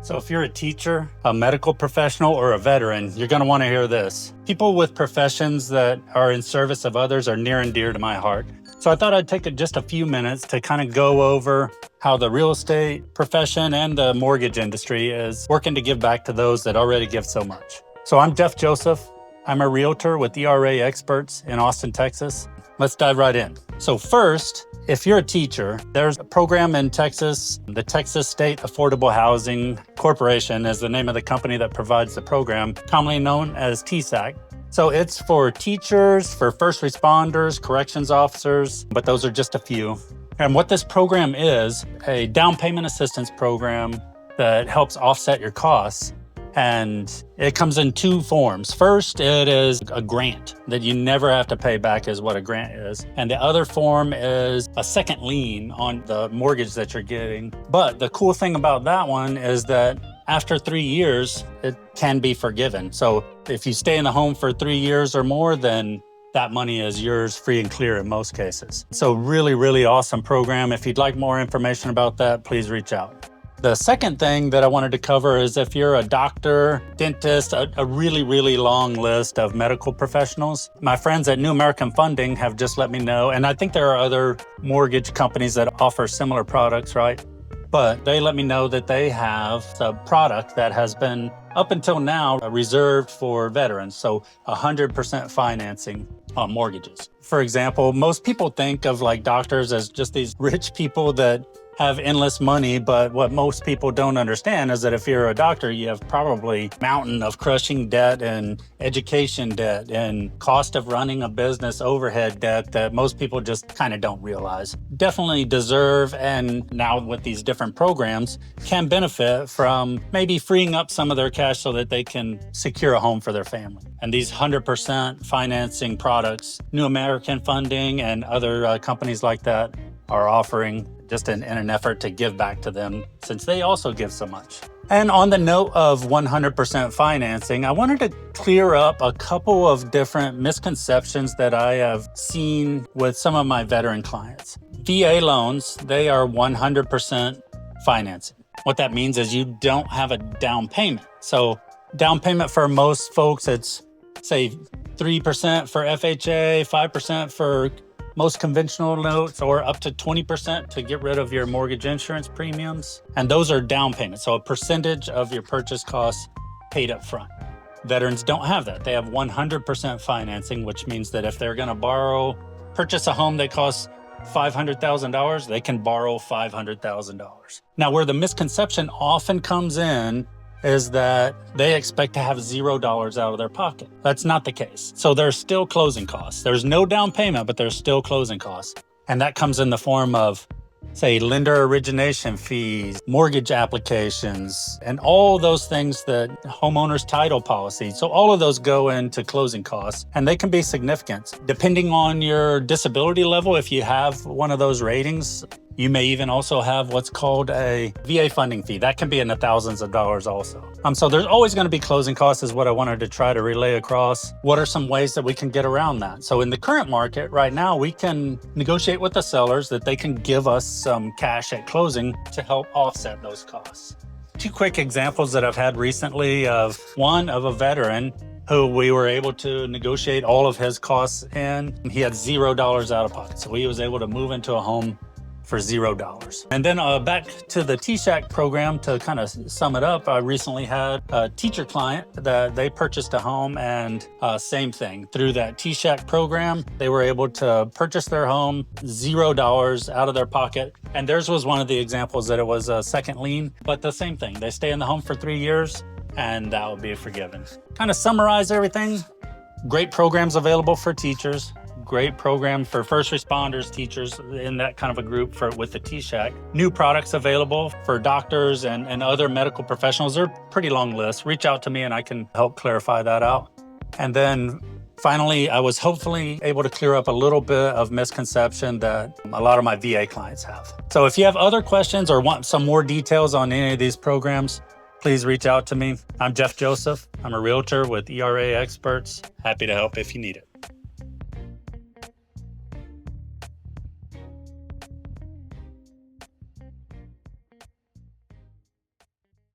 So if you're a teacher, a medical professional, or a veteran, you're going to want to hear this. People with professions that are in service of others are near and dear to my heart. So I thought I'd take just a few minutes to kind of go over how the real estate profession and the mortgage industry is working to give back to those that already give so much. So I'm Jeff Joseph. I'm a realtor with ERA Experts in Austin, Texas. Let's dive right in. So first, if you're a teacher, there's a program in Texas. The Texas State Affordable Housing Corporation is the name of the company that provides the program, commonly known as TSAHC. So it's for teachers, for first responders, corrections officers, but those are just a few. And what this program is, a down payment assistance program that helps offset your costs. And it comes in two forms. First, it is a grant that you never have to pay back is what a grant is. And the other form is a second lien on the mortgage that you're getting. But the cool thing about that one is that after 3 years, it can be forgiven. So if you stay in the home for 3 years or more, then that money is yours free and clear in most cases. So really, really awesome program. If you'd like more information about that, please reach out. The second thing that I wanted to cover is if you're a doctor, dentist, a really, really long list of medical professionals. My friends at New American Funding have just let me know, and I think there are other mortgage companies that offer similar products, right? But they let me know that they have a product that has been, up until now, reserved for veterans. So 100% financing on mortgages. For example, most people think of like doctors as just these rich people that have endless money, but what most people don't understand is that if you're a doctor, you have probably a mountain of crushing debt and education debt and cost of running a business overhead debt that most people just kind of don't realize. Definitely deserve, and now with these different programs, can benefit from maybe freeing up some of their cash so that they can secure a home for their family. And these 100% financing products, New American Funding and other companies like that are offering just in an effort to give back to them since they also give so much. And on the note of 100% financing, I wanted to clear up a couple of different misconceptions that I have seen with some of my veteran clients. VA loans, they are 100% financing. What that means is you don't have a down payment. So down payment for most folks, it's say 3% for FHA, 5% for most conventional notes, or up to 20% to get rid of your mortgage insurance premiums. And those are down payments, so a percentage of your purchase costs paid up front. Veterans don't have that. They have 100% financing, which means that if they're gonna purchase a home that costs $500,000, they can borrow $500,000. Now, where the misconception often comes in is that they expect to have $0 out of their pocket. That's not the case. So there's still closing costs. There's no down payment, but there's still closing costs. And that comes in the form of, say, lender origination fees, mortgage applications, and all those things that homeowners title policy. So all of those go into closing costs, and they can be significant. Depending on your disability level, if you have one of those ratings, you may even also have what's called a VA funding fee. That can be in the thousands of dollars also. So there's always going to be closing costs is what I wanted to try to relay across. What are some ways that we can get around that? So in the current market right now, we can negotiate with the sellers that they can give us some cash at closing to help offset those costs. Two quick examples that I've had recently of one of a veteran who we were able to negotiate all of his costs in. He had $0 out of pocket. So he was able to move into a home for $0. And then back to the TSAHC program, to kind of sum it up, I recently had a teacher client that they purchased a home, and same thing. Through that TSAHC program, they were able to purchase their home, $0 out of their pocket. And theirs was one of the examples that it was a second lien, but the same thing. They stay in the home for 3 years and that will be forgiven. Kind of summarize everything. Great programs available for teachers. Great program for first responders, teachers, in that kind of a group with the TSAHC. New products available for doctors and other medical professionals. They're a pretty long list. Reach out to me and I can help clarify that out. And then finally, I was hopefully able to clear up a little bit of misconception that a lot of my VA clients have. So if you have other questions or want some more details on any of these programs, please reach out to me. I'm Jeff Joseph. I'm a realtor with ERA Experts. Happy to help if you need it.